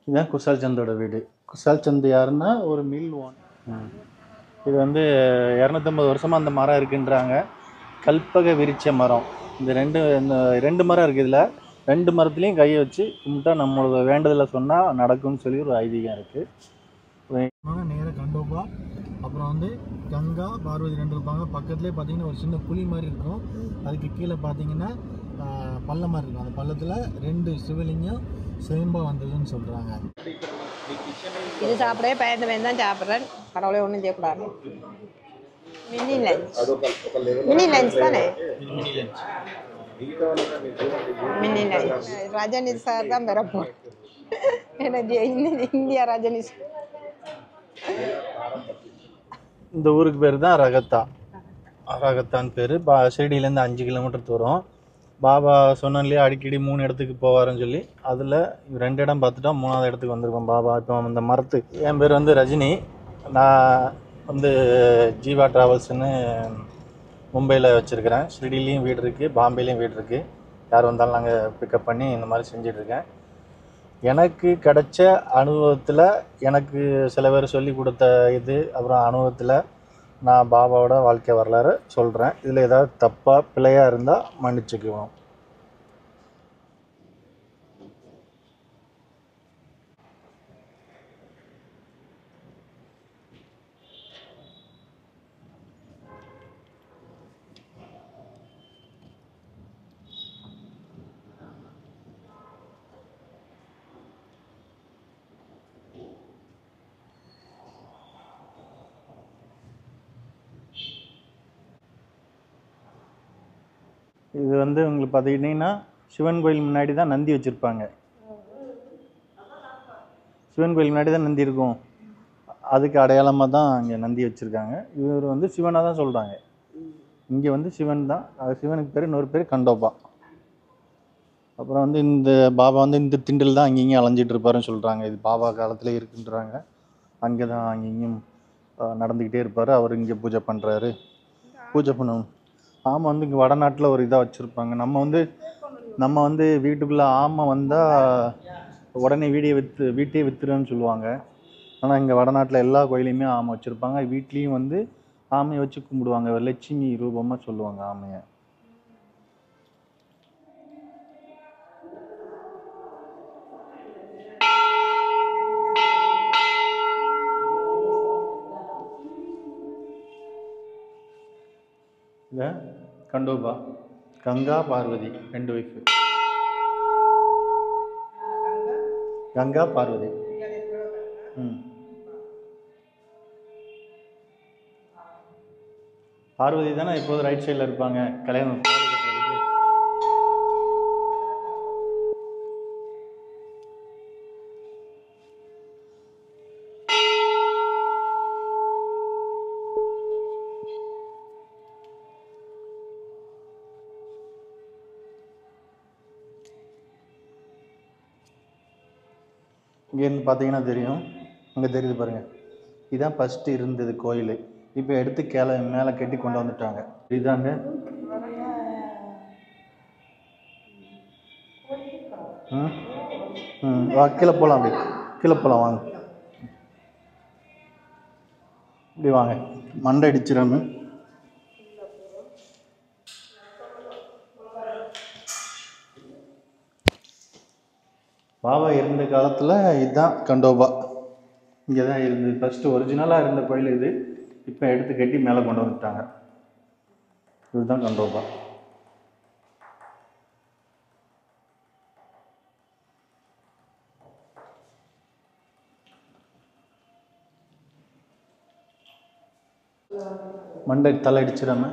இதுதான் குசால் சந்தோட வீடு. குசால் சந்த் யாருன்னா ஒரு மில் ஓன். இது வந்து 250 வருஷமாக அந்த மரம் இருக்குன்றாங்க. கல்பக விருட்ச மரம். இந்த ரெண்டு மரம் இருக்குது. இதில் 2 மரத்துலேயும் கையை வச்சு கும்பிட்டா நம்மளோட வேண்டுதலை சொன்னால் நடக்கும்னு சொல்லி ஒரு ஐதீகம் இருக்குது. நேராக கண்டோபா, அப்புறம் வந்து கங்கா பார்வதி 2 இருப்பாங்க. பக்கத்துலேயே பார்த்தீங்கன்னா ஒரு சின்ன குழி மாதிரி இருக்கும். அதுக்கு கீழே பார்த்தீங்கன்னா பள்ளம் மாதிரி இருக்கும். அந்த பள்ளத்தில் 2 சிவலிங்கம் சேம்பா வந்ததுன்னு சொல்கிறாங்க. இது சாப்பிடவே பயந்து தான் சாப்பிட்றேன். கடவுளே ஒன்றும் செய்யக்கூடாது. மினி லஞ்ச் தானே. மினி லஞ்ச் ரஜினி சார் தான் பிறப்போம். எனக்கு இந்தியா ரஜினி. இந்த ஊருக்கு பேர் தான் ரகத்தா. ரகத்தான்னு பேர். ஷிரடியிலேருந்து 5 கிலோமீட்டர் தூரம். பாபா சொன்னாலே அடிக்கடி 3 இடத்துக்கு போவாருன்னு சொல்லி, அதில் 2 இடம் பார்த்துட்டா 3ஆவது இடத்துக்கு வந்திருக்கோம் பாபா. இப்போ அந்த மரத்து என் பேர் வந்து ரஜினி. நான் வந்து ஜீவா ட்ராவல்ஸ்ன்னு மும்பையில் வச்சுருக்கிறேன். ஷிரடிலையும் வீடு இருக்குது, பாம்பேலையும் வீடு இருக்குது. யார் வந்தாலும் நாங்கள் பிக்கப் பண்ணி இந்த மாதிரி செஞ்சிட்ருக்கேன். எனக்கு கிடைச்ச அனுபவத்தில் எனக்கு சில பேர் சொல்லி கொடுத்த இது, அப்புறம் அனுபவத்தில் நான் பாபாவோட வாழ்க்கை வரலாறு சொல்கிறேன். இதில் ஏதாவது தப்பாக பிழையாக இருந்தால் மன்னிச்சுக்குவோம். இது வந்து உங்களுக்கு பார்த்துக்கிட்டிங்கன்னா சிவன் கோயில் முன்னாடி தான் நந்தி வச்சுருப்பாங்க. சிவன் கோயில் முன்னாடி தான் நந்தி இருக்கும். அதுக்கு அடையாளமாக தான் அங்கே நந்தி வச்சுருக்காங்க. இவர் வந்து சிவனாக தான் சொல்கிறாங்க. இங்கே வந்து சிவன் தான். அது சிவனுக்கு பேர், இன்னொரு பேர் கண்டோபா. அப்புறம் வந்து இந்த பாபா வந்து இந்த திண்டில் தான் அங்கேயும் அலைஞ்சிட்டு இருப்பாருன்னு சொல்கிறாங்க. இது பாபா காலத்தில் இருக்குன்றாங்க. அங்கே தான் அங்கேயும் நடந்துக்கிட்டே இருப்பார். அவர் இங்கே பூஜை பண்ணுறாரு. பூஜை பண்ணணும். ஆமாம், வந்து இங்கே வடநாட்டில் ஒரு இதாக வச்சுருப்பாங்க. நம்ம வந்து வீட்டுக்குள்ளே ஆமை வந்தால் உடனே வீட்டையே விற்றுருன்னு சொல்லுவாங்க. ஆனால் இங்கே வடநாட்டில் எல்லா கோயிலையுமே ஆமை வச்சுருப்பாங்க. வீட்லேயும் வந்து ஆமையை வச்சு கும்பிடுவாங்க. லட்சுமி ரூபமாக சொல்லுவாங்க ஆமையை. இல்லை கண்டோபா, கங்கா பார்வதி 2 ஒய்ஃபு. கங்கா பார்வதி. பார்வதி தானே இப்போது ரைட் சைடில் இருப்பாங்க கல்யாணம். இங்கேருந்து பார்த்தீங்கன்னா தெரியும், அங்கே தெரியுது பாருங்கள். இதுதான் ஃபஸ்ட்டு இருந்தது கோயில். இப்போ எடுத்து மேலே கட்டி கொண்டு வந்துட்டாங்க. இதாங்க கீழே போகலாம். அப்படி கீழே போகலாம் வாங்க. இப்படி வாங்க, மண்டை அடிச்சிடாம. பாபா இருந்த காலத்தில் இதுதான் கண்டோபா. இங்கே தான் இருந்தது ஃபஸ்ட்டு ஒரிஜினலாக இருந்த கோயில் இது. இப்போ எடுத்து கட்டி மேலே கொண்டு வந்துட்டாங்க. இதுதான் கண்டோபா. மண்டை தலை அடிச்சிடாம.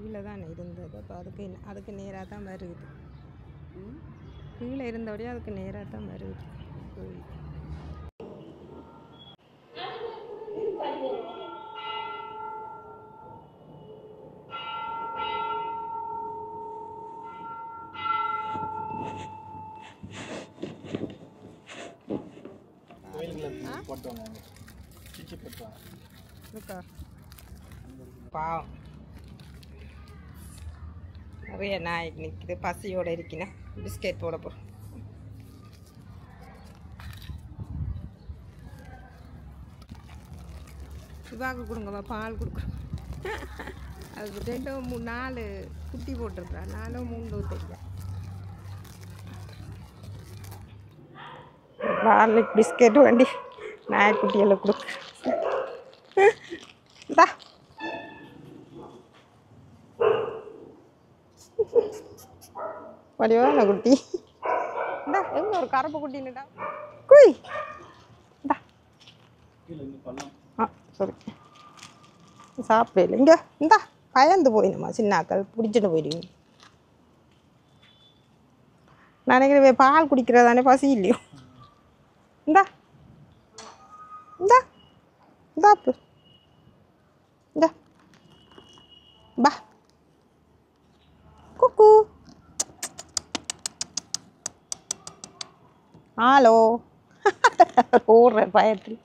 கீழே தான் இருந்தது. அப்போ அதுக்கு நேராக தான் வருது. கீழே இருந்தபடியே அதுக்கு நேராக தான் வருது கோயில். பாவம் நிறைய நாய்க்கு நிற்குது. பசியோடு இருக்கினா பிஸ்கெட் போட போகிறோம். சிவாக்கு கொடுங்கப்பா, பால் கொடுக்குறோம். அதுக்கு 2 4 குட்டி போட்டிருக்கா. 4 3 தெரியல. பாலுக்கு பிஸ்கெட் வண்டி நாய்க்குட்டியெல்லாம் கொடுக்கு. இந்தா வடிவான குட்டி. இந்தா எங்க ஒரு கருப்பு குட்டின்னுடா. குய் இந்தா. சரி சாப்பிடல. இங்கே இந்தா பயந்து போயிடுமா சின்னாக்கள் பிடிச்சிட்டு போயிடுவீங்க. நான் நினைக்கிறேன் பால் குடிக்கிறதானே பசி இல்லையோ. இந்தா இந்தா இந்தா இந்தா பா குக்கு. ஹலோ ஓடுற பயத்தில்.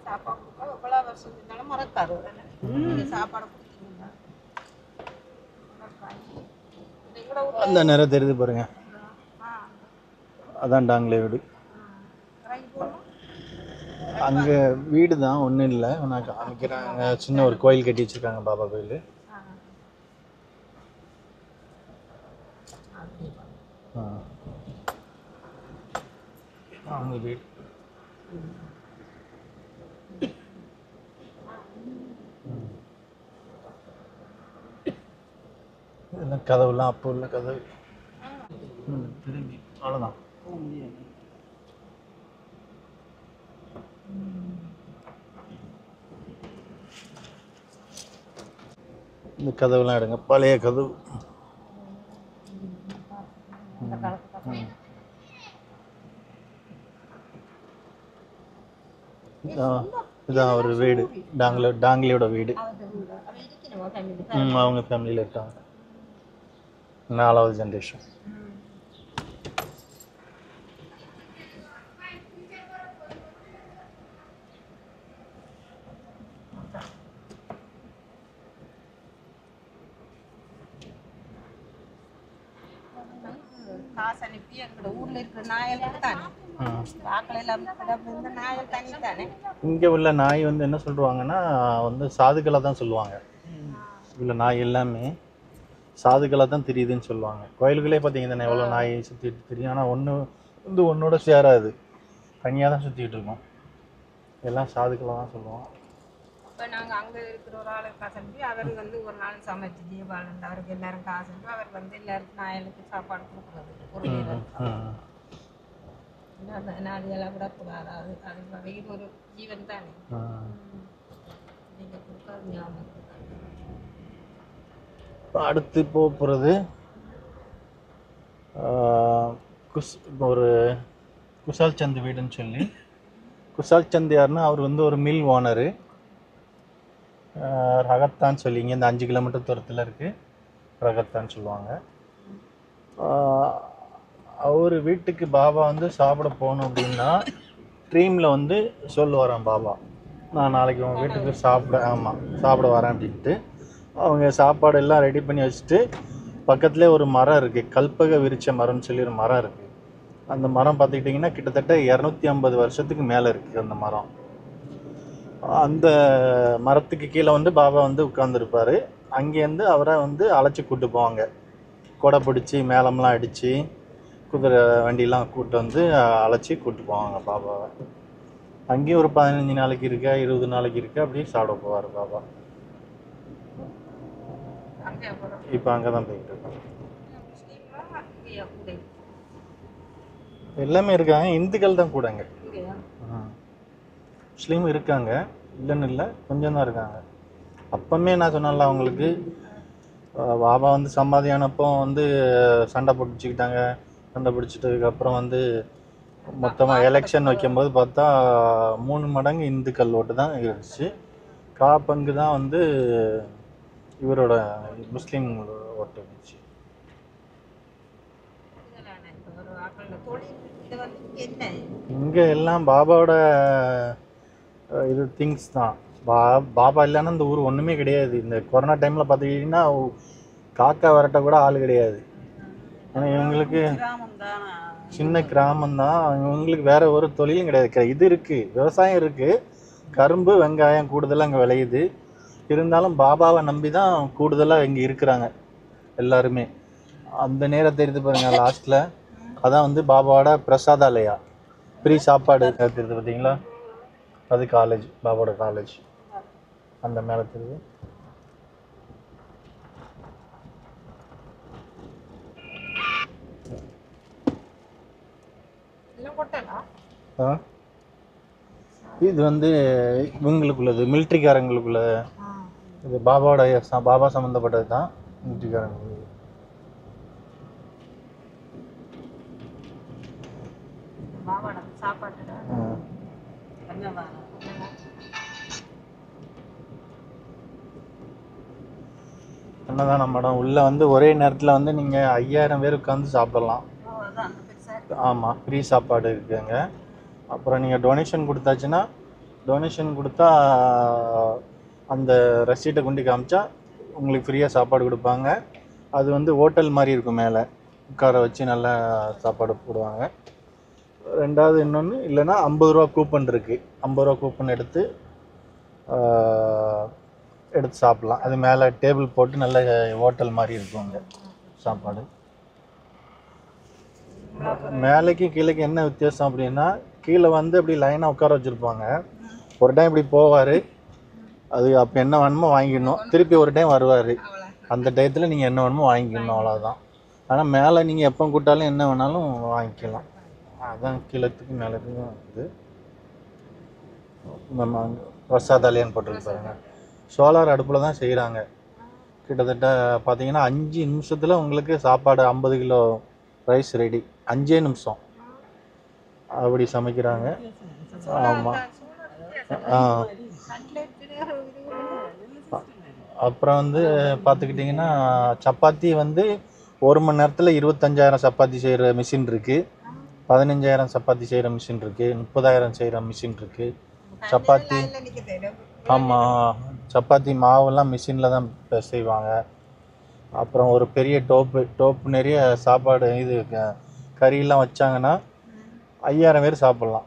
சாப்பாடு கொடுக்க எவ்வளோ வருஷம் இருந்தாலும் மறக்காது. சாப்பாடு கொடுத்தீங்கன்னா அந்த நேரம் தெரியுது பாருங்க. அதான் டாங்களே வீடு. அங்கே வீடு தான் ஒன்றும் இல்லை. நான் காமிக்கிறேன். அங்கே சின்ன ஒரு கோயில் கட்டி வச்சுருக்காங்க, பாபா கோயில். அவங்க வீடு. இதெல்லாம் கதவுலாம் அப்போ உள்ள கதவு. திரும்பி அவ்வளோதான். இந்த கதவுலாம் எடுங்க, பழைய கதவு. இதான் ஒரு வீடு, டாங்கிலியோட வீடு. அவங்க ஃபேமிலியில் இருக்காங்க, 4வது ஜென்ரேஷன். காசு அனுப்பி எங்களோட ஊர்ல இருக்கிற நாயல் தானே நாயல் தனி தானே. இங்கே உள்ள நாய் வந்து என்ன சொல்லுவாங்கன்னா வந்து சாதுக்களை தான் சொல்லுவாங்க. உள்ள நாய் எல்லாமே சாதுக்களாக தான் தெரியுதுன்னு சொல்லுவாங்க. கோயிலுக்குள்ளே பார்த்தீங்கன்னா எவ்வளோ நாய் சுற்றிட்டு தெரியும். ஆனால் ஒன்று வந்து ஒன்றோட சேராது, தனியாக தான் சுற்றிக்கிட்டு இருக்கோம். எல்லாம் சாதுக்களாக தான் சொல்லுவோம். இப்போ நாங்கள் அங்கே இருக்கிற ஒரு ஆளு காசு அனுப்பி அவர் வந்து ஒரு நாள் சமைச்சு தீபாவளி அவருக்கு எல்லாரும் காசு அனுப்பி அவர் வந்து எல்லாருக்கும் நாயலுக்கு சாப்பாடு கொடுக்குறது. ஒரு நாளையெல்லாம் விடக்கூடாது. அது வெயில் ஒரு ஜீவன் தானே. நீங்கள் கொடுக்காது ஞாபகம். அடுத்து போகிறது ஒரு குஷால் சந்த் வீடுன்னு சொல்லி. குஷால் சந்த் யாருன்னா அவர் வந்து ஒரு மில் ஓனரு. ரகத்தான் சொல்லி இங்கே இந்த 5 கிலோமீட்டர் தூரத்தில் இருக்குது. ரகத்தான் சொல்லுவாங்க. அவர் வீட்டுக்கு பாபா வந்து சாப்பிட போகணும் அப்படின்னா ட்ரீமில் வந்து சொல்லுவாராம் பாபா, நான் நாளைக்கு உங்கள் வீட்டுக்கு சாப்பிட வரேன் அப்படின்ட்டு. அவங்க சாப்பாடு எல்லாம் ரெடி பண்ணி வச்சுட்டு பக்கத்துலேயே ஒரு மரம் இருக்குது, கல்பக விருட்ச மரம்னு சொல்லி ஒரு மரம் இருக்குது. அந்த மரம் பார்த்துக்கிட்டிங்கன்னா கிட்டத்தட்ட 250 வருஷத்துக்கு மேலே இருக்குது அந்த மரம். அந்த மரத்துக்கு கீழே வந்து பாபா வந்து உட்காந்துருப்பார். அங்கேருந்து அவரை வந்து அழைச்சி கூப்பிட்டு போவாங்க. கொடை பிடிச்சி மேளம்லாம் அடித்து குதிரை வண்டியெலாம் கூப்பிட்டு வந்து அழைச்சி கூப்பிட்டு போவாங்க பாபாவை. அங்கேயும் ஒரு 15 நாளைக்கு இருக்கா 20 நாளைக்கு இருக்கா அப்படியே சாப்பிட போவார் பாபா. அங்கே அப்புறம் இப்போ அங்கே தான் போயிட்டு இருக்கோம். முஸ்லீம்லாம் இங்கேயா கூட எல்லாமே இருக்காங்க, இந்துக்கள் தான் கூடங்க. இங்கேயா? முஸ்லீம் இருக்காங்க, இல்லைன்னு இல்லை, கொஞ்சம் தான் இருக்காங்க. அப்பமே நான் சொன்னேன்ல அவங்களுக்கு, பாபா வந்து சமாதியானப்போ வந்து சண்டை பிடிச்சிக்கிட்டாங்க. சண்டை பிடிச்சிட்டதுக்கப்புறம் வந்து மொத்தமாக எலெக்ஷன் வைக்கும்போது பார்த்தா 3 மடங்கு இந்துக்கள் ஓட்டு தான் இருந்துச்சு. பங்கு தான் வந்து இவரோட முஸ்லீம் ஓட்டு இருந்துச்சு. இதெல்லாம் இப்போ ஒரு ஆக்களோட தொழில் இது வந்து என்ன இங்கே எல்லாம் பாபாவோட இது திங்ஸ் தான். பாபா இல்லைன்னா இந்த ஊர் ஒன்றுமே கிடையாது. இந்த கொரோனா டைமில் பார்த்துக்கிட்டிங்கன்னா காக்கா விரட்ட கூட ஆள் கிடையாது. ஏன்னா இவங்களுக்கு சின்ன கிராமம் தான், இவங்களுக்கு வேற ஒரு தொழிலும் கிடையாது. இது இருக்குது, விவசாயம் இருக்குது, கரும்பு வெங்காயம் கூடுதலாக அங்கே விளையுது. இருந்தாலும் பாபாவை நம்பி தான் கூடுதலாக இங்கே இருக்கிறாங்க எல்லாருமே. அந்த நேரம் தெரியுது பாருங்க லாஸ்ட்டில், அதான் வந்து பாபாவோட பிரசாதாலயா, ஃப்ரீ சாப்பாடு தெரியுது பார்த்தீங்களா, அது காலேஜ், பாபாவோட காலேஜ் அந்த மேலே தெரியுது. இது வந்து இவங்களுக்குள்ளது, மிலிட்ரிக்காரங்களுக்குள்ள. இது பாபாவோட பாபா சம்மந்தப்பட்டது தான், மிலிட்ரிக்காரங்களுக்கு. அன்னதானம் மேடம். உள்ளே வந்து ஒரே நேரத்தில் வந்து நீங்கள் 5000 பேர் உட்காந்து சாப்பிடலாம். ஆமாம், ஃப்ரீ சாப்பாடு இருக்குங்க. அப்புறம் நீங்கள் டொனேஷன் கொடுத்தாச்சுன்னா, டொனேஷன் கொடுத்தா அந்த ரசீட்டை கொண்டு காமிச்சா உங்களுக்கு ஃப்ரீயாக சாப்பாடு கொடுப்பாங்க. அது வந்து ஹோட்டல் மாதிரி இருக்கும், மேலே உட்கார வச்சு நல்லா சாப்பாடு போடுவாங்க. ரெண்டாவது இன்னொன்று இல்லைன்னா 50 ரூபா கூப்பன் இருக்குது, 50 ரூபா கூப்பன் எடுத்து சாப்பிட்லாம். அது மேலே டேபிள் போட்டு நல்ல ஹோட்டல் மாதிரி இருக்கும் அங்கே சாப்பாடு. மேலேக்கும் கீழேக்கும் என்ன வித்தியாசம் அப்படின்னா, கீழே வந்து அப்படி லைனாக உட்கார வச்சுருப்பாங்க. ஒரு டைம் இப்படி போவார், அது அப்போ என்ன வேணுமோ வாங்கிடணும். திருப்பி ஒரு டைம் வருவார், அந்த டயத்தில் நீங்கள் என்ன வேணுமோ வாங்கிக்கணும், அவ்வளோதான். ஆனால் மேலே நீங்கள் எப்போ கூட்டாலும் என்ன வேணாலும் வாங்கிக்கலாம். அதுதான் கீழத்துக்கு மேலத்துக்கும் இது. நம்ம பிரசாதாலயான்னு போட்டிருக்கு பாருங்க. சோலார் அடுப்பில் தான் செய்கிறாங்க. கிட்டத்தட்ட பார்த்தீங்கன்னா 5 நிமிஷத்தில் உங்களுக்கு சாப்பாடு 50 கிலோ ரைஸ் ரெடி. 5 நிமிஷம் அப்படி சமைக்கிறாங்க. ஆமாம். அப்புறம் வந்து பார்த்துக்கிட்டிங்கன்னா சப்பாத்தி வந்து 1 மணி நேரத்தில் 25,000 சப்பாத்தி செய்கிற மிஷின் இருக்குது, 15,000 சப்பாத்தி செய்கிற மிஷின் இருக்குது, 30,000 செய்கிற மிஷின் இருக்குது. சப்பாத்தி, ஆமாம், சப்பாத்தி மாவெல்லாம் மிஷினில் தான் செய்வாங்க. அப்புறம் ஒரு பெரிய டோப்பு நிறைய சாப்பாடு, இது கறியெல்லாம் வச்சாங்கன்னா 5000 பேர் சாப்பிட்லாம்.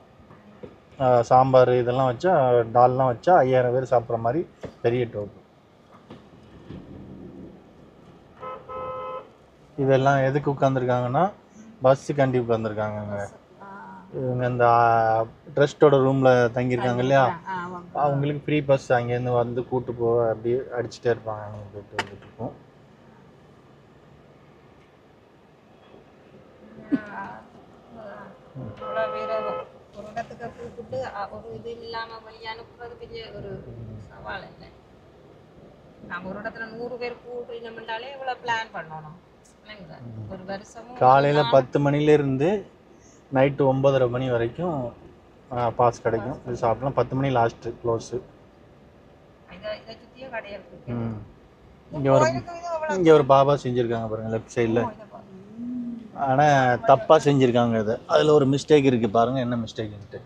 சாம்பார் இதெல்லாம் வச்சா, டால்லாம் வச்சா 5000 பேர் சாப்பிட்ற மாதிரி பெரிய டோப்பு. இதெல்லாம் எதுக்கு உட்காந்துருக்காங்கன்னா, பஸ்ஸுக்காண்டி உட்காந்துருக்காங்க. இவங்க இந்த ட்ரஸ்ட்டோட ரூமில் தங்கியிருக்காங்க இல்லையா, அவங்களுக்கு ஃப்ரீ பஸ் அங்கேருந்து வந்து கூப்பிட்டு போக அப்படியே அடிச்சுட்டே இருப்பாங்க. அங்கே போயிட்டு வந்துட்டு இருக்கோம். ஒரு இடத்துக்கு கூப்பிட்டு ஒரு இது இல்லாமல் வழி அனுப்புறது பெரிய ஒரு சவால் இல்லை. நம்ம ஒரு இடத்துல 100 பேர் கூப்பிட்டோம்னாலே இவ்வளோ பிளான் பண்ணணும். ஒரு வருஷமும் காலையில் 10 மணிலேருந்து நைட்டு 9:30 மணி வரைக்கும் பாஸ் கிடைக்கும். இது சாப்பிடலாம். 10 மணி லாஸ்ட்டு க்ளோஸு. இங்கே ஒரு பாபா செஞ்சுருக்காங்க பாருங்கள் லெஃப்ட் சைடில். ஆனால் தப்பாக செஞ்சுருக்காங்க. இது அதில் ஒரு மிஸ்டேக் இருக்குது பாருங்கள், என்ன மிஸ்டேக்குன்ட்டு.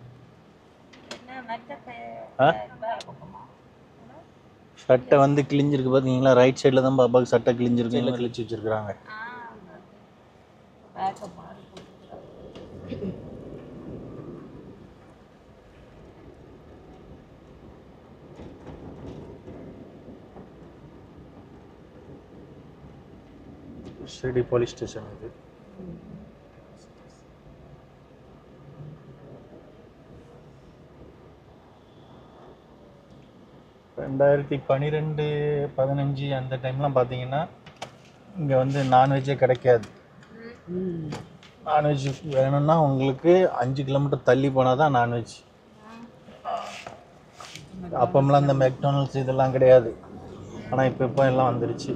சட்டை வந்து கிழிஞ்சிருக்கு பார்த்தீங்களா, ரைட் சைடில் தான் பாபாவுக்கு சட்டை கிழிஞ்சிருக்கு, இல்லை கிழிச்சு வச்சுருக்குறாங்க. ஷிரடி போலீஸ் ஸ்டேஷன் இது. 2012 15 அந்த டைம்லாம் பார்த்தீங்கன்னா இங்கே வந்து நான்வெஜ்ஜே கிடைக்காது. நான்வெஜ் வேணும்னா உங்களுக்கு 5 கிலோமீட்டர் தள்ளி போனால் தான் நான்வெஜ். அப்போம்லாம் இந்த மெக்டானல்ட்ஸ் இதெல்லாம் கிடையாது. ஆனால் இப்போ எல்லாம் வந்துருச்சு.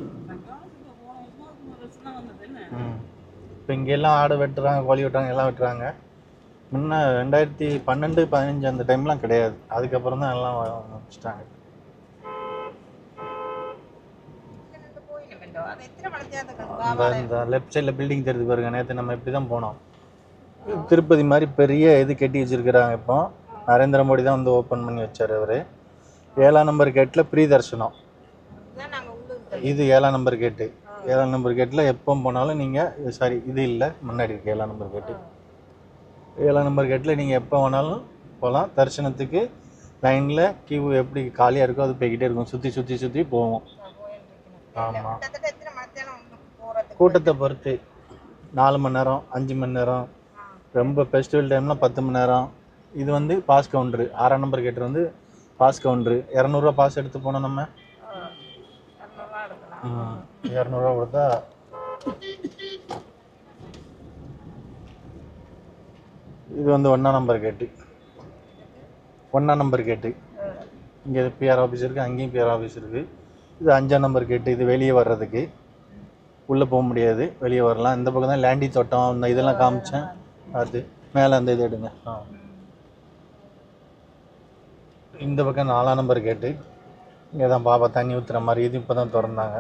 இப்போ இங்கெல்லாம் ஆடு வெட்டுறாங்க, கோழி வெட்டுறாங்க, எல்லாம் வெட்டுறாங்க. முன்ன 2012 15 அந்த டைம்லாம் கிடையாது. அதுக்கப்புறம் தான் எல்லாம் வச்சுட்டாங்க. இந்த லெஃப்ட் சைடில் பில்டிங் தெரியுது பாருங்க. நேற்று நம்ம இப்படி தான் போனோம். திருப்பதி மாதிரி பெரிய இது கட்டி வச்சிருக்கிறாங்க. இப்போ நரேந்திர மோடி தான் வந்து ஓப்பன் பண்ணி வச்சார். அவர் 7ஆம் நம்பர் கேட்டில் ஃப்ரீ தரிசனம். இது 7ஆம் நம்பர் கேட்டு. 7ஆம் நம்பர் கேட்டில் எப்போ போனாலும் நீங்கள் சாரி இது இல்லை, முன்னாடி இருக்குது 7ஆம் நம்பர் கேட்டு. 7ஆம் நம்பர் கேட்டில் நீங்கள் எப்போ வேணாலும் போகலாம். தரிசனத்துக்கு லைனில் கியூ எப்படி காலியாக இருக்கோ அது போய்கிட்டே இருக்கும். சுற்றி சுற்றி சுற்றி போவோம். ஆமாம், கூட்டத்தை பொறுத்து 4 மணி நேரம் 5 மணி நேரம், ரொம்ப ஃபெஸ்டிவல் டைம்லாம் 10 மணி நேரம். இது வந்து பாஸ் கவுண்டரு. 6ஆம் நம்பர் கேட்டு வந்து பாஸ் கவுண்டரு. 200 பாஸ் எடுத்து போனோம். நம்ம 200 கொடுத்தா இது வந்து 1ஆம் நம்பர் கேட்டு. 1ஆம் நம்பர் கேட்டு இங்கே பிஆர் ஆஃபீஸ் இருக்குது, அங்கேயும் பிஆர் ஆஃபீஸ் இருக்குது. இது 5ஆம் நம்பர் கேட்டு. இது வெளியே வர்றதுக்கு, உள்ளே போக முடியாது, வெளியே வரலாம். இந்த பக்கம் தான் லேண்டி தோட்டம், இந்த இதெல்லாம் காமிச்சேன். அது மேலே அந்த இது எடுங்க. இந்த பக்கம் 4ஆம் நம்பர் கேட்டு. இங்கே தான் பாபா தண்ணி ஊற்றுற மாதிரி. இது இப்போ தான் திறந்தாங்க.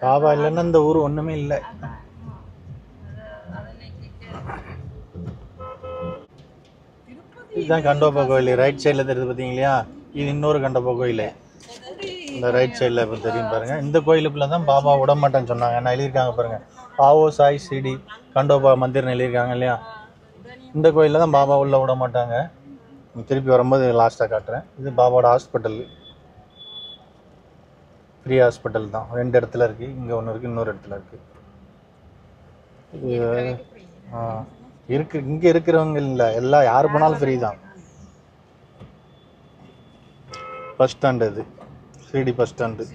பாபா இல்லைன்னா இந்த ஊர் ஒண்ணுமே இல்லை. இதுதான் கண்டோபா கோயில். ரைட் சைடில் தெரியுது பார்த்தீங்களா? இது இன்னொரு கண்டோபா கோயில். இந்த ரைட் சைடில் இப்போ தெரியும் பாருங்க. இந்த கோயிலுக்குள்ள தான் பாபா விட மாட்டேன்னு சொன்னாங்க. நான் எழுதியிருக்காங்க பாருங்க, பாவோ சாய் சிடி கண்டோபா மந்திர்னு எழுதியிருக்காங்க இல்லையா? இந்த கோயிலில் தான் பாபா உள்ள விட மாட்டாங்க. திருப்பி வரும்போது லாஸ்ட்டாக காட்டுறேன். இது பாபாவோட ஹாஸ்பிட்டல். ஃப்ரீ ஹாஸ்பிட்டல் தான். 2 இடத்துல இருக்குது. இங்கே ஒன்று இருக்குது, இன்னொரு இடத்துல இருக்குது. இங்கே இருக்கிறவங்க இல்லை, எல்லாம் யார் போனாலும் ஃப்ரீ தான். பஸ் ஸ்டாண்டு, இது சிடி பஸ் ஸ்டாண்டு.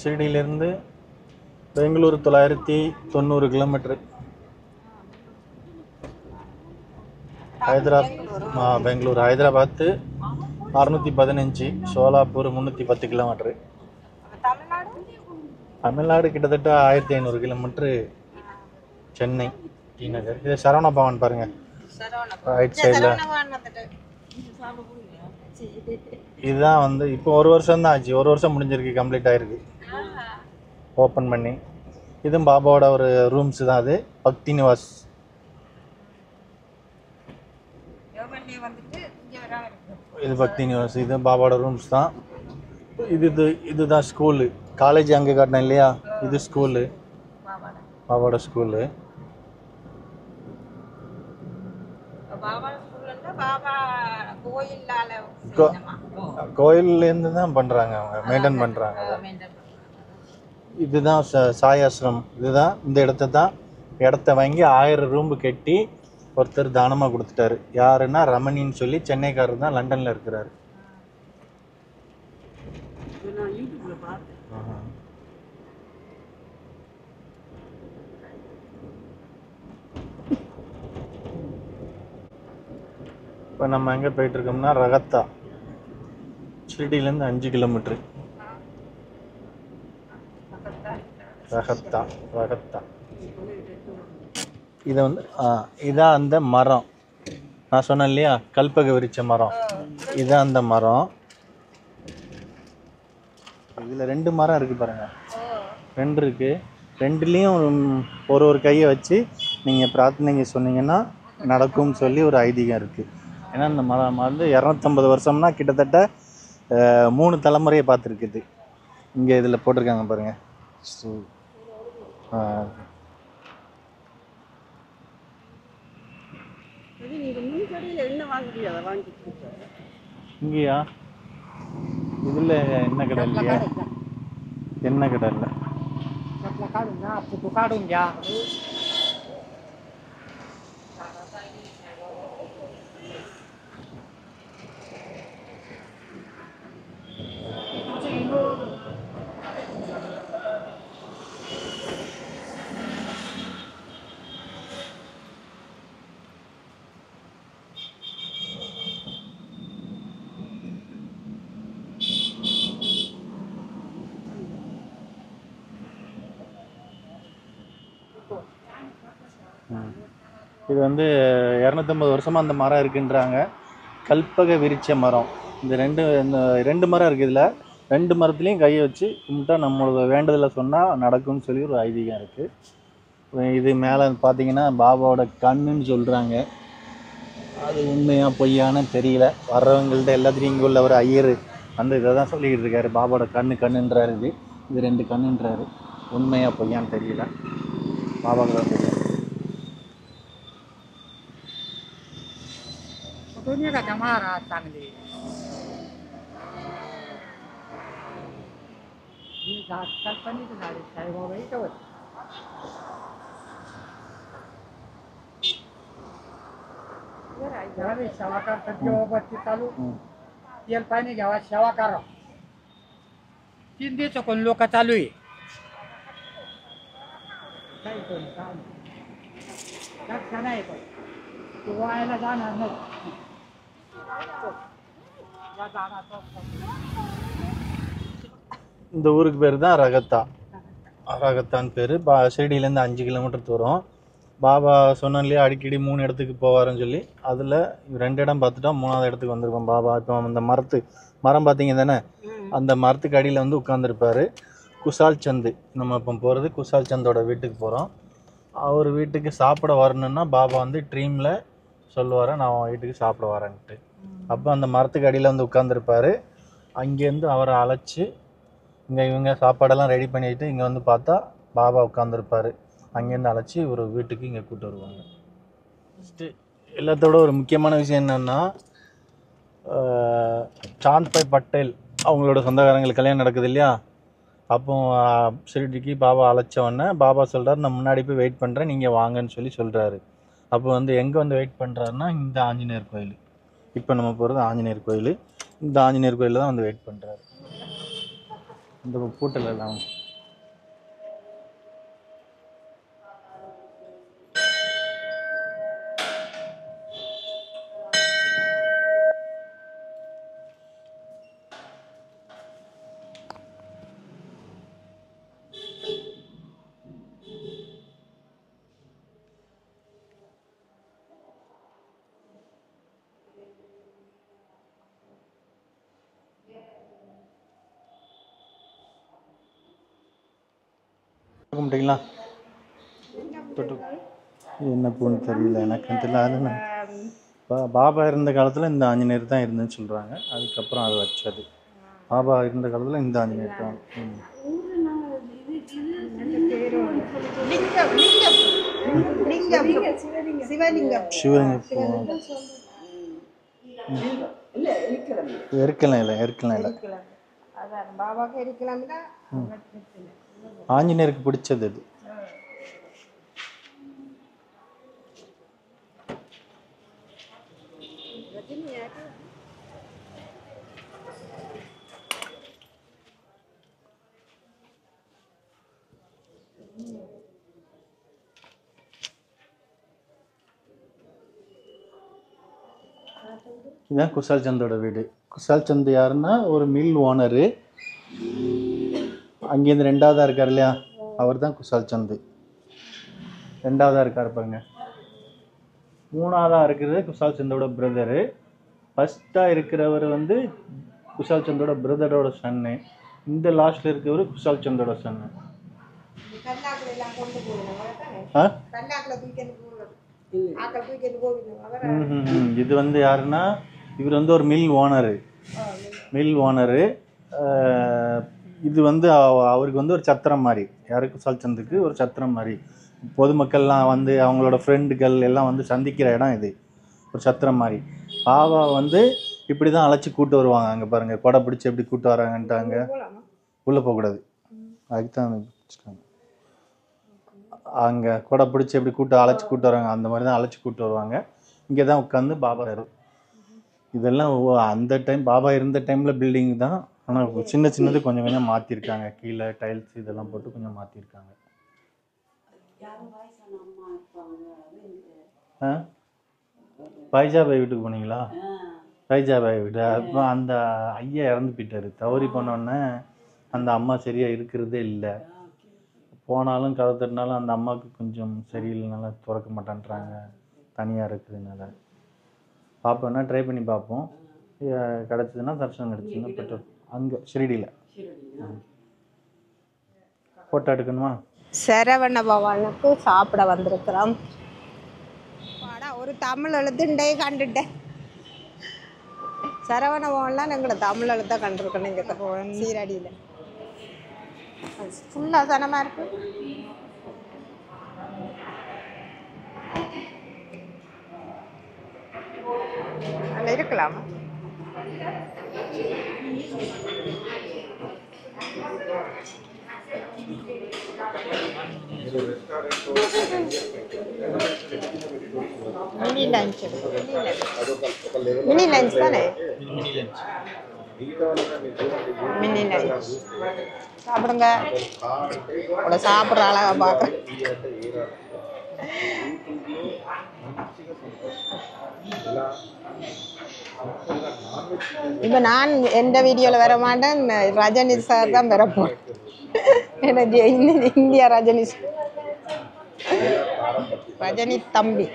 ஷிரடியிலேருந்து பெங்களூர் 990 கிலோமீட்டரு. பெங்களூர் ஹைதராபாத் 615, சோலாப்பூர் 310 கிலோமீட்டரு. தமிழ்நாடு கிட்டத்தட்ட 1500 கிலோமீட்டரு. சென்னை டி நகர். இது சரவண பவன் பாருங்க, ரைட் சைடில். இதுதான் வந்து இப்போ 1 வருஷம் தான் ஆச்சு. 1 வருஷம் முடிஞ்சிருக்கு, கம்ப்ளீட் ஆயிருக்கு ஓப்பன் பண்ணி. இதுவும் பாபாவோட ஒரு ரூம்ஸ் தான். அது பக்தி நிவாஸ். இது பக்தி நிவாஸ். இது பாபாவோட ரூம்ஸ் தான். இதுதான் ஸ்கூலு. காலேஜ் அங்கே காட்டினேன் இல்லையா? இது ஸ்கூலு, பாபாவோட ஸ்கூலு. கோயிலேருந்து தான் பண்ணுறாங்க, அவங்க மெயின்டைன் பண்ணுறாங்க. இதுதான் சாய் ஆசிரம். இதுதான் இந்த இடத்த வாங்கி 1000 ரூம் கட்டி ஒருத்தர் தானமாக கொடுத்துட்டாரு. யாருன்னா ரமணின்னு சொல்லி சென்னைக்காரர் தான், லண்டனில் இருக்கிறாரு. இப்போ நம்ம எங்கே போயிட்டுருக்கோம்னா ரகத்தா ஷிரடியிலேருந்து 5 கிலோமீட்டர். ரகத்தா ரகத்தா. இதை வந்து இதான் அந்த மரம் நான் சொன்னேன் இல்லையா, கல்பக விரிச்ச மரம். இதான் அந்த மரம். இதில் 2 மரம் இருக்குது பாருங்கள், 2 இருக்குது. 2லேயும் ஒரு கையை வச்சு நீங்கள் பிரார்த்தனைங்க சொன்னீங்கன்னா நடக்கும்னு சொல்லி ஒரு ஐதீகம் இருக்குது. ஏன்னா இந்த மரம் வந்து 250 வருஷம்னா கிட்டத்தட்ட 3 தலைமுறையை பார்த்துருக்குது. இங்கே இதில் போட்டிருக்காங்க பாருங்கள். ஸோ இங்கேயா? இதில் என்ன கடை இல்லையா? என்ன கடை இல்லை. இது வந்து 250 வருஷமாக அந்த மரம் இருக்குன்றாங்க. கல்பக விரிச்ச மரம். இந்த 2 மரம் இருக்குது. இதில் 2 மரத்துலேயும் கையை வச்சு கும்பிட்டா நம்மளோட வேண்டுதலை சொன்னால் நடக்கும்னு சொல்லி ஒரு ஐதீகம் இருக்குது. இது மேலே பார்த்தீங்கன்னா பாபாவோட கண்ணுன்னு சொல்கிறாங்க. அது உண்மையாக பொய்யான்னு தெரியல. வர்றவங்கள்ட்ட எல்லாத்துலேயும் இங்கே உள்ள ஒரு ஐயர் அந்த இதை தான் சொல்லிக்கிட்டு இருக்காரு. பாபாவோட கண்ணுன்றாரு. இது 2 கண்ணுன்றாரு. உண்மையாக பொய்யான்னு தெரியல. பாபாவுக்கு தான் தெரியும். Fotonya kagak marah tangli. Ini kapan itu dari saya bawa itu. Jadi syawakar terjawab kita lu. Tiel pani jawab syawakar. Tindi cokon lu katalui. Saya itu kan. Tak sana itu. Tua ela dana no. இந்த ஊருக்கு பேர் தான் ரகத்தா. ரகத்தான்னு பேர். ஷிரடியிலேருந்து 5 kilometre தூரம். பாபா சொன்னோம் இல்லையா, அடிக்கடி 3 இடத்துக்கு போவாருன்னு சொல்லி. அதில் 2 இடம் பார்த்துட்டோம், 3வது இடத்துக்கு வந்திருக்கோம். பாபா இப்போ அந்த மரம் பார்த்தீங்க தானே, அந்த மரத்துக்கு அடியில் வந்து உட்காந்துருப்பார். குஷால் சந்து. நம்ம இப்போ போகிறது குஷால் சந்தோட வீட்டுக்கு போகிறோம். அவர் வீட்டுக்கு சாப்பிட வரணுன்னா பாபா வந்து ட்ரீமில் சொல்லுவார், நான் அவன் வீட்டுக்கு சாப்பிட வரேன்ட்டு. அப்போ அந்த மரத்துக்கு அடியில் வந்து உட்காந்துருப்பார். அங்கேருந்து அவரை அழைச்சி இங்கே இவங்க சாப்பாடெல்லாம் ரெடி பண்ணிட்டு இங்கே வந்து பார்த்தா பாபா உட்காந்துருப்பார். அங்கேருந்து அழைச்சி ஒரு வீட்டுக்கு இங்கே கூப்பிட்டு வருவாங்க. ஃபஸ்ட்டு எல்லாத்தோட ஒரு முக்கியமான விஷயம் என்னென்னா, சாந்த்பாய் பட்டேல் அவங்களோட சொந்தக்காரங்களுக்கு கல்யாணம் நடக்குது இல்லையா. அப்போ ஷிரடிக்கு பாபா அழைச்சவொடனே பாபா சொல்கிறார், நான் முன்னாடி போய் வெயிட் பண்ணுறேன், நீங்கள் வாங்கன்னு சொல்கிறாரு. அப்போ வந்து எங்கே வந்து வெயிட் பண்ணுறாருன்னா, இந்த ஆஞ்சநேயர் கோயில். இப்போ நம்ம போகிறது ஆஞ்சநேயர் கோயில். இந்த ஆஞ்சநேயர் கோயிலில் தான் வந்து வெயிட் பண்ணுறாரு. இந்த பூட்டில் எல்லாம் கும்பிட்டீங்களா? தொட்டு என்ன பூன்னு தெரியல, எனக்கு தெரியல. அது பாபா இருந்த காலத்தில் இந்த ஆஞ்சநேயர் தான் இருந்துன்னு சொல்கிறாங்க. அதுக்கப்புறம் அதை வச்சது. பாபா இருந்த காலத்தில் இந்த ஆஞ்சநேயர் தான். சிவலிங்கம் இருக்கலாம் இல்லை. ஆஞ்சநேயருக்கு பிடிச்சது அது. இதுதான் குஷால் சந்தோட வீடு. குஷால் சந்த் யாருன்னா ஒரு மில் ஓனரு. அங்கேருந்து 2ஆவதாக இருக்கார் இல்லையா, அவர் தான் குஷால் சந்த். 2ஆவதாக இருக்கார் பாருங்க. 3ஆவதாக இருக்கிறது குஷால் சந்தோட பிரதரு. ஃபஸ்ட்டாக இருக்கிறவர் வந்து குஷால் சந்தோட பிரதரோட சன்னு. இந்த லாஸ்ட்டில் இருக்கிறவர் குஷால் சந்தோட சன்னு. இது வந்து யாருன்னா, இவர் வந்து ஒரு மில் ஓனரு. இது வந்து அவருக்கு வந்து ஒரு சத்திரம் மாதிரி, யாருக்கு குஷால் சந்துக்கு ஒரு சத்திரம் மாதிரி. பொதுமக்கள்லாம் வந்து அவங்களோட ஃப்ரெண்டுகள் எல்லாம் வந்து சந்திக்கிற இடம் இது, ஒரு சத்திரம் மாதிரி. பாபா வந்து இப்படி தான் அழைச்சி கூட்டு வருவாங்க. அங்கே பாருங்கள், கொடை பிடிச்சி எப்படி கூட்டு வராங்கன்ட்டாங்க. உள்ளே போகக்கூடாது, அதுக்கு தான் வச்சுக்காங்க. அங்கே கொடை பிடிச்சி எப்படி அழைச்சி கூட்டு வராங்க, அந்த மாதிரி தான் அழைச்சி கூட்டு வருவாங்க. இங்கே தான் உட்காந்து பாபா. இதெல்லாம் அந்த டைம் பாபா இருந்த டைமில் பில்டிங் தான். ஆனால் சின்னது கொஞ்சம் கொஞ்சம் மாற்றிருக்காங்க. கீழே டைல்ஸ் இதெல்லாம் போட்டு கொஞ்சம் மாற்றிருக்காங்க. பைஜாபாய் வீட்டுக்கு போனீங்களா? பைஜாபாய் வீடு. அப்புறம் அந்த ஐயா இறந்து போயிட்டாரு. தவறி போனோடனே அந்த அம்மா சரியாக இருக்கிறதே இல்லை. போனாலும் கதை தட்டினாலும் அந்த அம்மாவுக்கு கொஞ்சம் சரியில்லைனால திறக்க மாட்டேன்றாங்க, தனியாக இருக்குதுனால. பார்ப்போம்னா ட்ரை பண்ணி பார்ப்போம். கிடச்சிதுன்னா தர்ஷனம் கிடச்சிதுன்னா பெட்ரோல் அங்கே ஷிரடியில் ஃபோட்டோ எடுக்கணுமா? சரவண பவனுக்கு சாப்பிட வந்திருக்கிறோம். ஒரு தமிழ் எழுத்துண்டே கண்டுட்டேன். சரவண பவன்லாம் எங்களை தமிழ் எழுத்தாக கண்டிருக்கணும். இங்கே சீரடியில் ஃபுல்லாக சனமாக இருக்கு. அதில் இருக்கலாமா? மினி லஞ்ச் தானே? மினி லஞ்ச் சாப்பிடுங்க. உங்களை சாப்பிட்ற அழகா பார்க்குறேன். இப்போ நான் எந்த வீடியோவில் வர மாட்டேன், ரஜினி சார் தான் வரப்போம். எனக்கு இந்தியா ரஜினி தம்பி.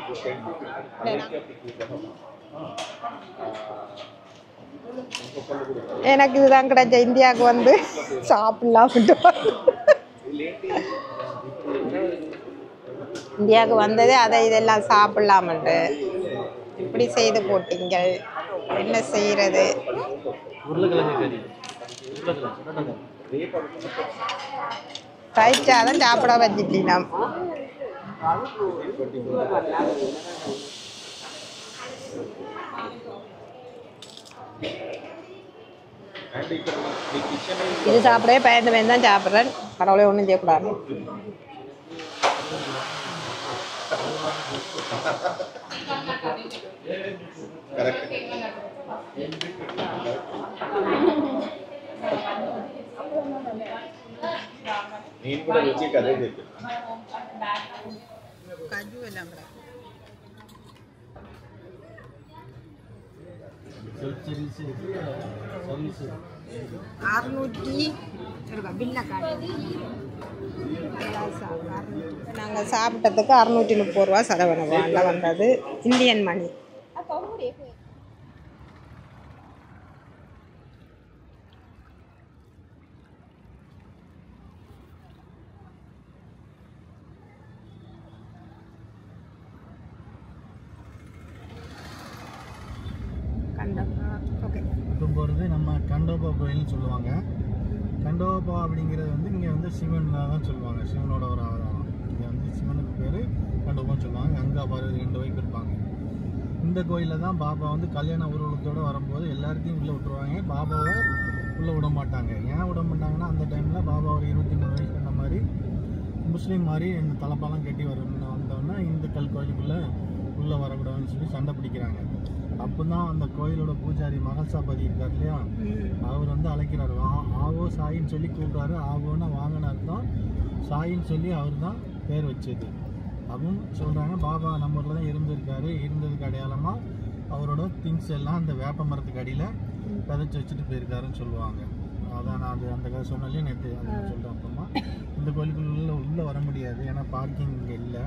எனக்கு இதுதான் கிடைச்ச இந்தியாவுக்கு வந்து சாப்பிடலாம்ட்டு. இந்தியாவுக்கு வந்தது அதை இதெல்லாம் சாப்பிடலாமட்டு இப்படி செய்து போட்டீங்க. என்ன செய்யறது? கைச்சாதான் சாப்பிட வச்சுட்டீங்க. இது சாப்பிடவே பயந்து தான் சாப்பிட்றேன். கடவுளே ஒன்றும் செய்யக்கூடாது. கஜு எல்லாம் நாங்கள் சாப்பிட்டதுக்கு 630 ரூபா சரவண பவனில் வந்தது. இந்தியன் மணி. போகிறது நம்ம கண்டோபா கோயில்னு சொல்லுவாங்க. கண்டோபா அப்படிங்கிறது வந்து இங்கே வந்து சிவன் தான் சொல்லுவாங்க. சிவனோட ஒரு அவதாரம். இங்கே வந்து சிவனுக்கு பேர் கண்டோபான்னு சொல்லுவாங்க. கங்கா பார்வதி 2 வைப்பு இருப்பாங்க. இந்த கோயிலில் தான் பாபா வந்து கல்யாண ஊர்வலத்தோடு வரும்போது எல்லாத்தையும் உள்ளே விட்டுருவாங்க. பாபாவை உள்ளே விட மாட்டாங்க. ஏன் விட மாட்டாங்கன்னா, அந்த டைமில் பாபா ஒரு 23 வயசு அந்த மாதிரி முஸ்லீம் மாதிரி இந்த தலைப்பாலாம் கட்டி வந்தோன்னா இந்துக்கள் கோயிலுக்குள்ளே உள்ளே வரக்கூடாதுன்னு சொல்லி சண்டை பிடிக்கிறாங்க. அப்போ தான் அந்த கோயிலோட பூஜாரி மகள்சாபதி இருக்கார் இல்லையா, அவர் வந்து அழைக்கிறார். ஆவோ சாயின்னு சொல்லி கூப்பிட்றாரு. ஆவோன்னா வாங்கின அர்த்தம், சாயின்னு சொல்லி அவர் தான் பேர் வச்சது. அப்படின்னு சொல்கிறாங்க. பாபா நம்ம ஊரில் தான் இருந்திருக்காரு. இருந்ததுக்கு அடையாளமாக அவரோட திங்ஸ் எல்லாம் அந்த வேப்ப மரத்துக்கு அடியில் விதைச்சி வச்சுட்டு போயிருக்காருன்னு சொல்லுவாங்க. அதான் நான் அது அந்த கதை சொன்னாலே நேற்று அது சொல்கிறேன். அப்புறமா இந்த கோயிலுக்குள்ள உள்ளே வர முடியாது, ஏன்னா பார்க்கிங் இங்கே இல்லை.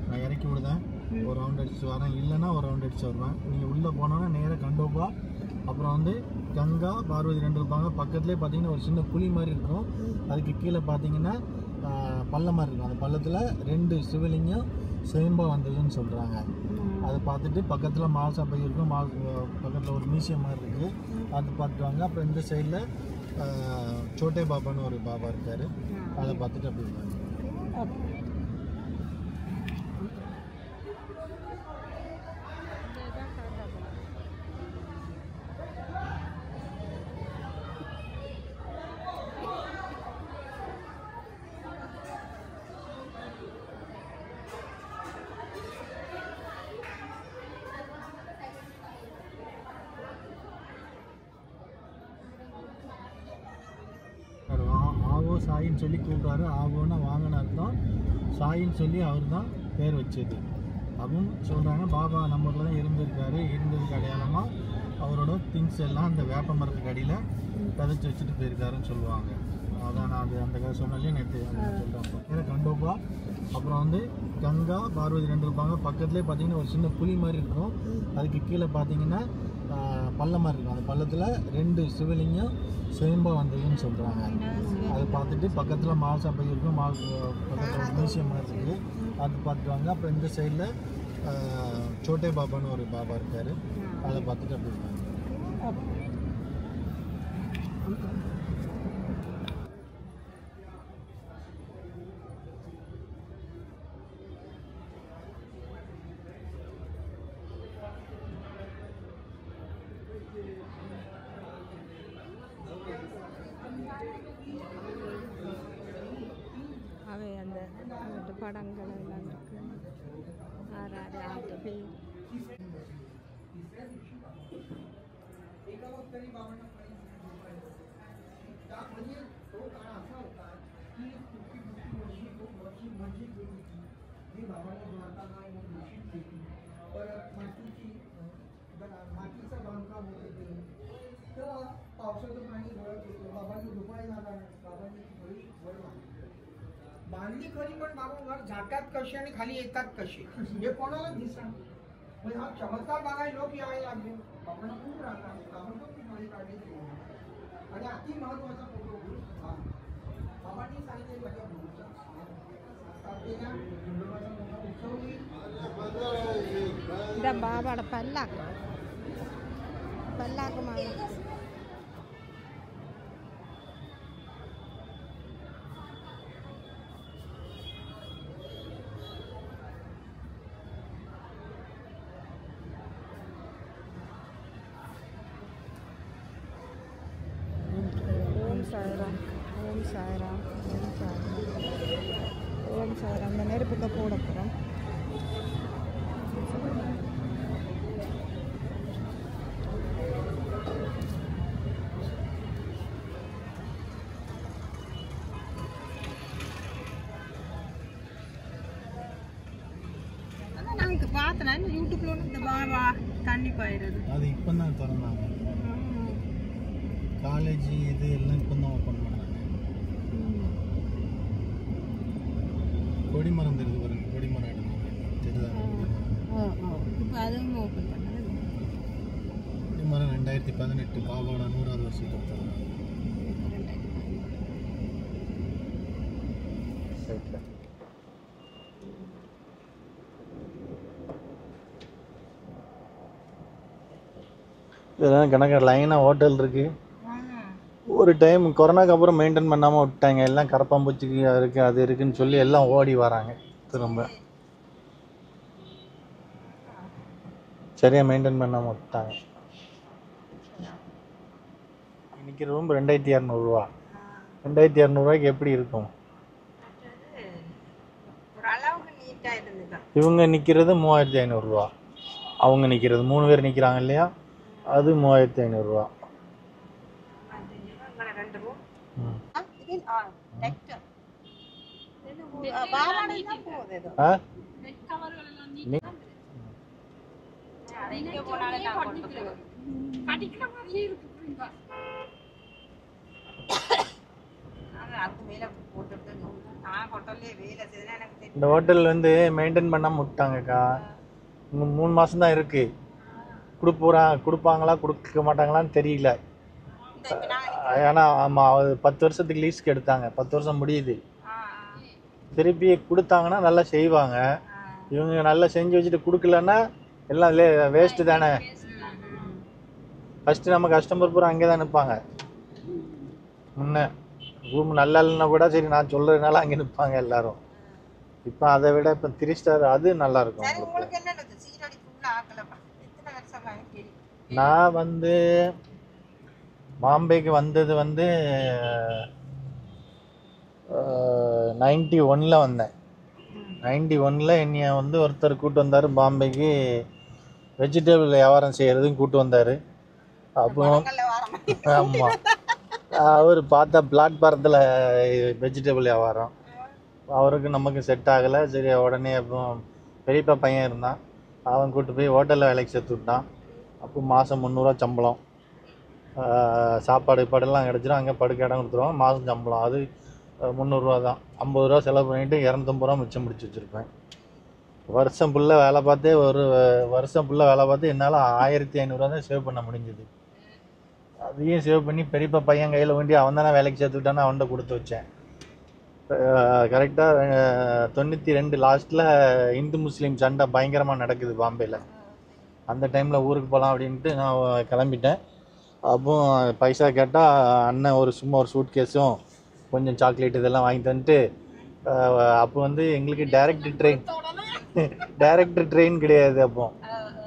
நான் இறக்கி விடுதேன், ஒரு ரவுண்ட் அடிச்சு வரேன், இல்லைன்னா ஒரு ரவுண்ட் அடிச்சு வருவேன். நீங்கள் உள்ளே போனோன்னா நேராக கண்டோபா, அப்புறம் வந்து கங்கா பார்வதி 2 இருப்பாங்க. பக்கத்துலேயே பார்த்தீங்கன்னா ஒரு சின்ன குழி மாதிரி இருக்கும். அதுக்கு கீழே பார்த்தீங்கன்னா பள்ளம் மாதிரி இருக்கும். அந்த பள்ளத்தில் 2 சிவலிங்கம் சேம்பா வந்ததுன்னு சொல்கிறாங்க. அதை பார்த்துட்டு பக்கத்தில் மாசா பை இருக்கும், பக்கத்தில் ஒரு மியூசியம் மாதிரி இருக்குது, அது பார்த்துட்டு வாங்க. அப்புறம் இந்த சைடில் சோட்டே பாபான்னு ஒரு பாபா இருக்கார், அதை பார்த்துட்டு அப்படி இருக்காங்க. ஆவோ சாயின்னு சொல்லி கூப்பிட்றாரு. ஆவோன்னா வாங்கின அர்த்தம், சாயின்னு சொல்லி அவர் தான் பேர் வச்சது அப்படின்னு சொல்கிறாங்க. பாபா நம்ம ஊரில் தான் இருந்திருக்காரு. இருந்ததுக்கு அடையாளமாக அவரோட திங்ஸ் எல்லாம் அந்த வேப்ப மரத்துக்கு அடியில் விதைச்சி வச்சுட்டு போயிருக்காருன்னு சொல்லுவாங்க. அதான் நான் அது அந்த கதை சொன்னாலே நேற்று அது சொல்கிறேன். ஏன்னா கண்டோபா, அப்புறம் வந்து கங்கா பார்வதி 2 இருப்பாங்க. பக்கத்துலேயே பார்த்தீங்கன்னா ஒரு சின்ன குழி மாதிரி இருக்கும். அதுக்கு கீழே பார்த்தீங்கன்னா பள்ளம் மாதிரி இருக்கும். அந்த பள்ளத்தில் 2 சிவலிங்கம் சேம்பா வந்ததுன்னு சொல்கிறாங்க. அதை பார்த்துட்டு பக்கத்தில் மாசா பை இருக்கும், பக்கத்தில் ஒரு மியூசியம் மாதிரி இருக்குது, அது பார்த்துட்டு வாங்க. அப்புறம் இந்த சைடில் சோட்டே பாபான்னு ஒரு பாபா இருக்கார், அதை பார்த்துட்டு அப்படி இருக்காங்க. அவை அந்த படங்கள் எல்லாம் இருக்கு. ஆறாறு ஆட்டு பேர் मातीचं बांधकाम होतं ते, तेव्हा पावसाचं पाणी गळत होतं. बाबांनी दुपारी जाणार, बाबांनी घरी वर बांधली खरी, पण बाबा वर जातात कसे आणि खाली येतात कसे हे कोणाला दिसणार. म्हणजे हा चमत्कार बघायला लोक यायला लागले. बाबांना खूप राहतात, बाबांना खूप माहिती काढली. आणि अति महत्वाचा फोटो बाबांनी सांगितले माझ्या गुरुचा आपल्याला हिंदुबाचा मोठा उत्सव होईल. இந்த பாபாவோட பல்லாக்கு மாதிரி ஓம் சாய்ராம், ஓம் சாய்ராம், ஓம் சாய்ராம், ஓம் சாய்ராம். இந்த நெருப்புக்கு போட போகிறோம். நாளைக்கு பார்த்தேன் யூடியூப்ல இந்த பாபா தண்ணி போயிடுது. அது இப்போ தான் திறந்தாங்க. காலேஜ் இது எல்லாம் இப்போ தான் ஓப்பன் பண்ணாங்க. கொடிமரம் தெரியுது பாருங்க, கொடிமரம் எடுத்தாங்க தெரியுதா? இப்போ அதுவும் ஓப்பன் பண்ணாங்க. கொடிமரம் 2018 பாபாவோட 100வது வருஷத்துக்கு இதெல்லாம் கணக்கு லைனாக ஹோட்டல் இருக்குது. ஒரு டைம் கொரோனாக்கு அப்புறம் மெயின்டைன் பண்ணாமல் விட்டாங்க. எல்லாம் கரப்பாம்பூச்சிக்கு இருக்குது, அது இருக்குதுன்னு சொல்லி எல்லாம் ஓடி வராங்க. திரும்ப சரியாக மெயின்டைன் பண்ணாமல் விட்டாங்க. இன்னைக்கு ரூம் 2200 ரூபா. 2200 ரூபாய்க்கு எப்படி இருக்கும்? இவங்க நிற்கிறது 3500 ரூபா, அவங்க நிற்கிறது 3 பேர் நிற்கிறாங்க இல்லையா, அது 3500 ரூபா. எங்க போனாலும் நான் கொண்டு போவேன். படிக்கிற மாதிரியே இருக்கு புரியுதா? நாங்க அதுக்கு மேல போட்டுட்டு நான் ஹோட்டல்லே வேலை செய்தேன்னா எனக்கு தெரியும். இந்த ஹோட்டல் வந்து மெயின்டைன் பண்ணாம விட்டாங்கக்கா. இன்னும் 3 மாசம் தான் இருக்கு. கொடுப்பாங்களா கொடுக்க மாட்டாங்களான்னு தெரியல. இந்த இப்ப நாங்க ஏன்னா ஆமாம், அது 10 வருஷத்துக்கு லீஸ்க்கு எடுத்தாங்க. 10 வருஷம் முடியுது. திருப்பி கொடுத்தாங்கன்னா நல்லா செய்வாங்க. இவங்க நல்லா செஞ்சு வச்சுட்டு கொடுக்கலன்னா எல்லாம் வேஸ்ட்டு தானே. ஃபஸ்ட்டு நம்ம கஸ்டமர் பூரா அங்கே தான் நிற்பாங்க. முன்ன ரூம் நல்லா இல்லைன்னா கூட சரி நான் சொல்கிறதுனால அங்கே நிற்பாங்க எல்லாரும். இப்போ அதை விட இப்போ 3 ஸ்டார் அது நல்லாயிருக்கும். சரி, உங்களுக்கு என்ன சீரடி ஃபுல்லா ஆக்கலப்பா. எத்தனை வருஷமா எனக்கு தெரியும். நான் வந்து பாம்பேக்கு வந்தது வந்து 91 வந்தேன். 91 என்னைய வந்து ஒருத்தர் கூட்டு வந்தார் பாம்பேக்கு. வெஜிடபிள் வியாபாரம் செய்கிறதும் கூட்டு வந்தார். அப்புறம் பழங்கள்ல வாரம் ஆமாம், அவர் பார்த்தா பிளாட்பாரத்தில் வெஜிடபிள் வியாபாரம். அவருக்கு நமக்கு செட் ஆகலை. சரி உடனே அப்புறம் பெரியப்பா பையன் இருந்தான், அவன் கூப்பிட்டு போய் ஹோட்டலில் வேலைக்கு சேர்த்து விட்டான். அப்போ மாதம் 300 சம்பளம். சாப்பாடு பாடெல்லாம் கிடச்சிடும். அங்கே படுக்க இடம் கொடுத்துருவாங்க. மாதம் சம்பளம் அது 300 தான். 50 ரூபா செலவு பண்ணிவிட்டு 250 ரூபா மிச்சம் பிடிச்சி வச்சுருப்பேன். வருஷம் ஃபுல்லாக வேலை பார்த்து வருஷம் ஃபுல்லாக வேலை பார்த்து என்னால் 1500 தான் சேவ் பண்ண முடிஞ்சுது. அதையும் சேவ் பண்ணி பெரியப்பா பையன் கையில் வேண்டி அவன் தானே வேலைக்கு சேர்த்துக்கிட்டான்னு அவன்கிட்ட கொடுத்து வச்சேன். கரெக்டாக 92 லாஸ்ட்டில் இந்து முஸ்லீம் சண்டை பயங்கரமாக நடக்குது பாம்பேயில். அந்த டைமில் ஊருக்கு போகலாம் அப்படின்ட்டு நான் கிளம்பிட்டேன். அப்போ பைசா கேட்டால் அண்ணன் சும்மா ஒரு சூட் கேஸும் கொஞ்சம் சாக்லேட் இதெல்லாம் வாங்கி தந்துட்டு, அப்போ வந்து எங்களுக்கு டைரக்ட் ட்ரெயின் கிடையாது. அப்போ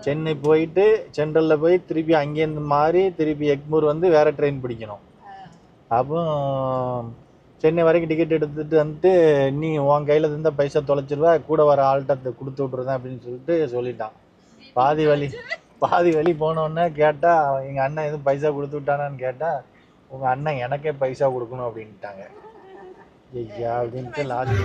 சென்னை போயிட்டு சென்ட்ரலில் போய் திருப்பி அங்கேருந்து மாறி திருப்பி எக்மூர் வந்து வேறு ட்ரெயின் பிடிக்கணும். அப்போ சென்னை வரைக்கும் டிக்கெட் எடுத்துகிட்டு வந்துட்டு, நீ உன் கையில் இருந்தால் பைசா தொலைச்சிருவா, கூட வர ஆள்கிட்ட கொடுத்து விட்ருதான் அப்படின்னு சொல்லிட்டான். பாதி வழி போனோடனே கேட்டால் எங்கள் அண்ணன் எதுவும் பைசா கொடுத்து விட்டானான்னு கேட்டால், உங்கள் அண்ணன் எனக்கே பைசா கொடுக்கணும் அப்படின்ட்டாங்க. ஐயா அப்படின்ட்டு லாஸ்ட்